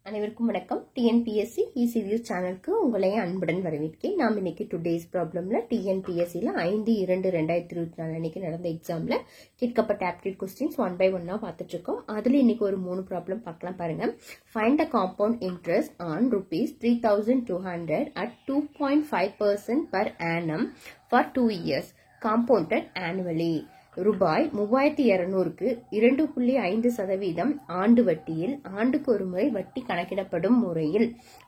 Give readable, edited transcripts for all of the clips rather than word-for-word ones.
அனைவருக்கும் வணக்கம். டிஎன்பிஎஸ்சி இ-சீரியஸ் சேனலுக்கு உங்களை அன்புடன் வரவேற்கிறேன். நாம் இன்னைக்கு டுடேஸ் ப்ராப்ளம்ல டிஎன்பிஎஸ்சில 5/2/2024 அன்னைக்கு நடந்த எக்ஸாம்ல கேட்கப்பட்ட ஆப்டிடியூட் கொஸ்டின்ஸ் 1 by 1 பார்த்துட்டு இருக்கோம். அதுல இன்னைக்கு ஒரு 3 ப்ராப்ளம் பார்க்கலாம் பாருங்க. Find the compound interest on ₹3,200 at 2.5% per annum for 2 years compounded annually. ரூபாய் 3200க்கு 2.5% ஆண்டு வட்டியில் ஆண்டுக்கு ஒரு முறை வட்டி கணக்கிடப்படும் முறையில்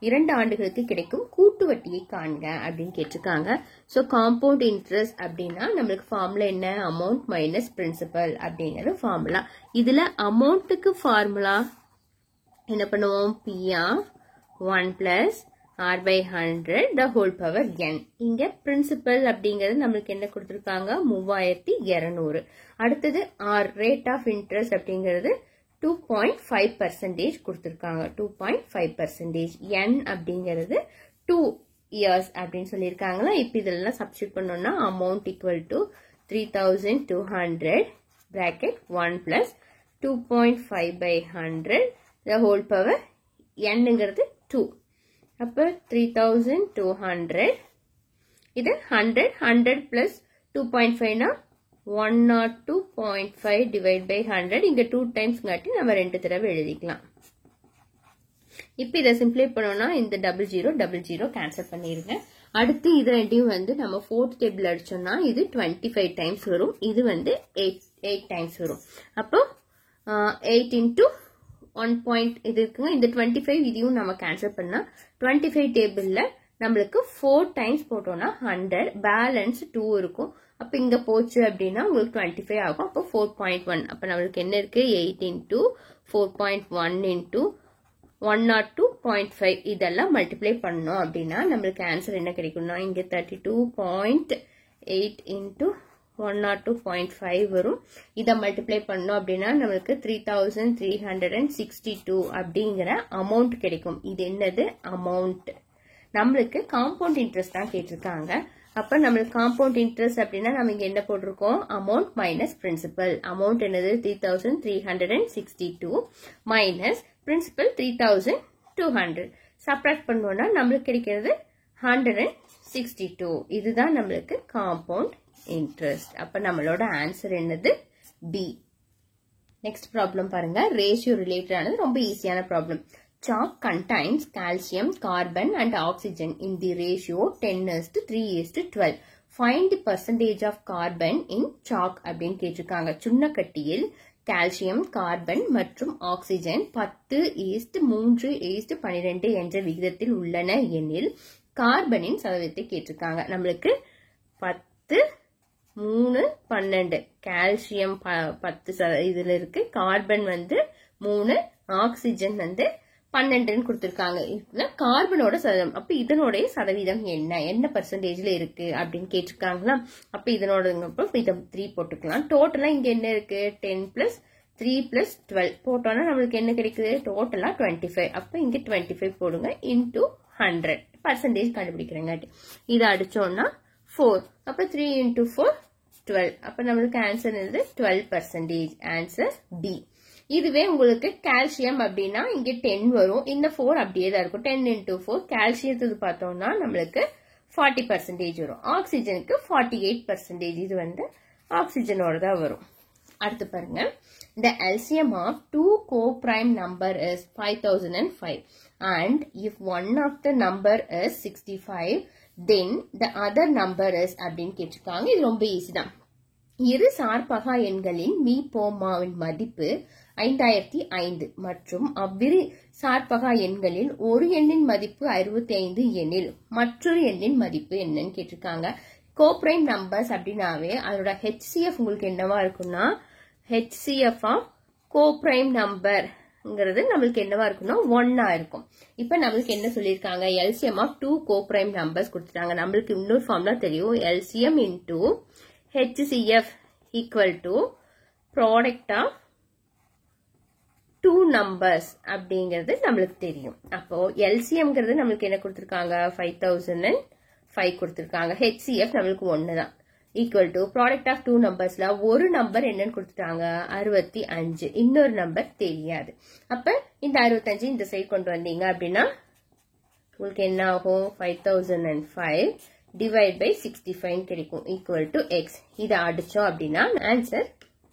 2 ஆண்டுகளுக்கு கிடைக்கும் கூட்டு வட்டியை காண்க அப்படின்னு கேட்டிருக்காங்க. ஸோ காம்பவுண்ட் இன்ட்ரெஸ்ட் அப்படின்னா நம்மளுக்கு ஃபார்முலா என்ன? அமௌண்ட் மைனஸ் பிரின்சிபல் அப்படிங்கிற ஃபார்முலா. இதுல அமௌண்ட்டுக்கு ஃபார்முலா என்ன பண்ணுவோம்? P(1 + R/100 the whole power n). இங்க பிரின்சிபல் அப்படிங்கிறது நம்மளுக்கு என்ன கொடுத்திருக்காங்க? 3200. அடுத்தது R ரேட் ஆஃப் இன்ட்ரெஸ்ட் அப்படிங்கிறது 2.5% கொடுத்திருக்காங்க. 2.5%. n அப்படிங்கிறது 2 years அப்படின்னு சொல்லியிருக்காங்களா? இப்ப இதெல்லாம் சப்ஸ்டிட் பண்ணோம்னா amount equal to 3200 bracket 1 + 2.5/100 the whole power nங்கிறது 2. அப்ப 3200 இது 100 plus 2.5 னா 102.5 divide by 100. இங்க 2 times காட்டி நம்ம 2 தடவை எழுதிக்கலாம். இப்ப இதை சிம்பிளை பண்ணோம்னா இந்த 00 கேன்சல் பண்ணிருங்க. அடுத்து இது ரெண்டையும் வந்து நம்ம 4th டேபிள் அடிச்சோம்னா இது 25 times வரும். இது வந்து 8 times வரும். அப்போ 8 into 1 point இது இருக்குங்க. இந்த 25 இதையும் நம்ம கேன்சல் பண்ணா 25 டேபிள்ல நம்மளுக்கு 4 times போட்டோம்னா 100, பேலன்ஸ் 2 இருக்கும். அப்ப இங்க போச்சு அப்படின்னா உங்களுக்கு 25 ஆகும். அப்போ 4.1. அப்ப நம்மளுக்கு என்ன இருக்கு? 8 into 4.1 into 102.5 இதெல்லாம் மல்டிப்ளை பண்ணோம் அப்படின்னா நம்மளுக்கு ஆன்சர் என்ன கிடைக்கும்னா இங்க 32.8 into 102.5 வரும். இதை மல்டிப்ளை பண்ணோம் அப்படின்னா நம்மளுக்கு 3362 அப்படிங்கிற அமௌண்ட் கிடைக்கும். இது என்னது? அமௌண்ட். நம்மளுக்கு காம்பவுண்ட் இன்ட்ரெஸ்ட் தான் கேட்டிருக்காங்க. அப்ப நம்மளுக்கு காம்பவுண்ட் இன்ட்ரெஸ்ட் அப்படின்னா நம்ம இங்க என்ன போட்டிருக்கோம்? Amount minus principal. அமௌண்ட் என்னது? 3362 மைனஸ் பிரின்சிபல் 3200. சப்ராக்ட் பண்ணோம்னா நம்மளுக்கு கிடைக்கிறது 162. இதுதான் நம்மளுக்கு காம்பவுண்ட் இன்ட்ரெஸ்ட். அப்ப நம்மளோட ஆன்சர் என்னது? பி. நெக்ஸ்ட் ப்ராப்ளம் பாருங்க. ரேஷியோ ரிலேட்டட் ஆனது, ரொம்ப ஈஸியான problem. Chalk contains calcium, carbon and oxygen in the ratio 10:3:12. Find the percentage of carbon in chalk அப்படின்னு கேட்டிருக்காங்க. சுண்ணக்கட்டியில் கால்சியம், கார்பன் மற்றும் ஆக்சிஜன் 10:3:12 என்ற விகிதத்தில் உள்ளன எனில் கார்பனின் சதவீதத்தை கேட்டிருக்காங்க. நம்மளுக்கு 10, 3, 12. கால்சியம் 10 இதுல இருக்கு, கார்பன் வந்து 3, ஆக்சிஜன் வந்து 12 கொடுத்திருக்காங்க. இதுல கார்பனோட சதவீதம். அப்ப இதனுடைய சதவீதம் என்ன பர்சன்டேஜ்ல இருக்கு அப்படின்னு கேட்டிருக்காங்களா? அப்ப இதனோட 3 போட்டுக்கலாம். டோட்டலா இங்க என்ன இருக்கு? 10 + 3 + 12 போட்டோம்னா நம்மளுக்கு என்ன கிடைக்குது? டோட்டலா 25. அப்ப இங்க 25 போடுங்க into 100 பர்சன்டேஜ் கண்டுபிடிக்கிறேங்க. இதை அடிச்சோம்னா 4. அப்ப 3 into 4 12. அப்ப நம்மளுக்கு ஆன்சர் என்னது? 12%. Answer B. இதுவே உங்களுக்கு கால்சியம் அப்படின்னா இங்க 10 வரும். இந்த 4 அப்படியே தான் இருக்கும். 10 into 4 கால்சியத்துக்கு பார்த்தோம்னா நம்மளுக்கு 40% வரும். ஆக்சிஜனுக்கு 48%. இது வந்து ஆக்சிஜனோட தான் வரும். அடுத்து பாருங்க. The LCM of 2 co-prime number is 5005 and if one of the number is 65 then the other number is அப்படின்னு கேட்டிருக்காங்க. இது ரொம்ப ஈஸி தான். இரு சார்பகா எண்களின் மீபோமாவின் மதிப்பு 5005 மற்றும் அவ்விரு சார்பகா எண்களில் ஒரு எண்ணின் மதிப்பு 65 எனில் மற்றொரு எண்ணின் மதிப்பு என்னன்னு கேட்டிருக்காங்க. கோப்ரைம் நம்பர்ஸ் அப்படின்னாவே அதோட HCF உங்களுக்கு என்னவா இருக்கும்னா HCF ஆஃப் கோப்ரைம் நம்பர்ங்கிறது நம்மளுக்கு என்னவா இருக்கும்னா 1 இருக்கும். இப்ப நம்மளுக்கு என்ன சொல்லியிருக்காங்க? LCM ஆஃப் 2 கோப்ரைம் நம்பர்ஸ் கொடுத்துட்டாங்க. நம்மளுக்கு இன்னொரு ஃபார்முலா தெரியும். LCM into HCF equal to product of 2 numbers அப்படிங்கிறது நம்மளுக்கு தெரியும். அப்போ LCMங்கிறது நம்மளுக்கு என்ன கொடுத்திருக்காங்க? 5005 கொடுத்திருக்காங்க. HCF நம்மளுக்கு 1 தான். Equal to product of two நம்பர்ஸ்ல ஒரு நம்பர் என்னன்னு கொடுத்துட்டாங்க 65, இன்னொரு நம்பர் தெரியாது. அப்ப இந்த 65 இந்த சைடு கொண்டு வந்தீங்க அப்படின்னா உங்களுக்கு என்ன ஆகும்? 5005 டிவைட் பை 65 கிடைக்கும் ஈக்குவல் டு எக்ஸ். இதை அடிச்சோம் அப்படின்னா ஆன்சர்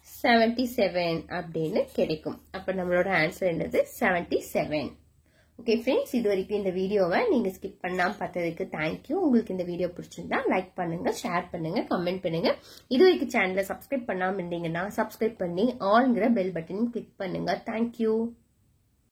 77 அப்படின்னு கிடைக்கும். அப்ப நம்மளோட ஆன்சர் என்னது? 77. ஓகே ஃப்ரெண்ட்ஸ், இது வரைக்கும் இந்த வீடியோவை நீங்க ஸ்கிப் பண்ணாம பார்த்ததுக்கு தேங்க்யூ. உங்களுக்கு இந்த வீடியோ பிடிச்சிருந்தா லைக் பண்ணுங்க, ஷேர் பண்ணுங்க, கமெண்ட் பண்ணுங்க. இது வரைக்கும் சேனலை சப்ஸ்கிரைப் பண்ணாம இருந்தீங்கன்னா சப்ஸ்கிரைப் பண்ணி ஆல்ங்கிற பெல் பட்டனையும் கிளிக் பண்ணுங்க. தேங்க்யூ.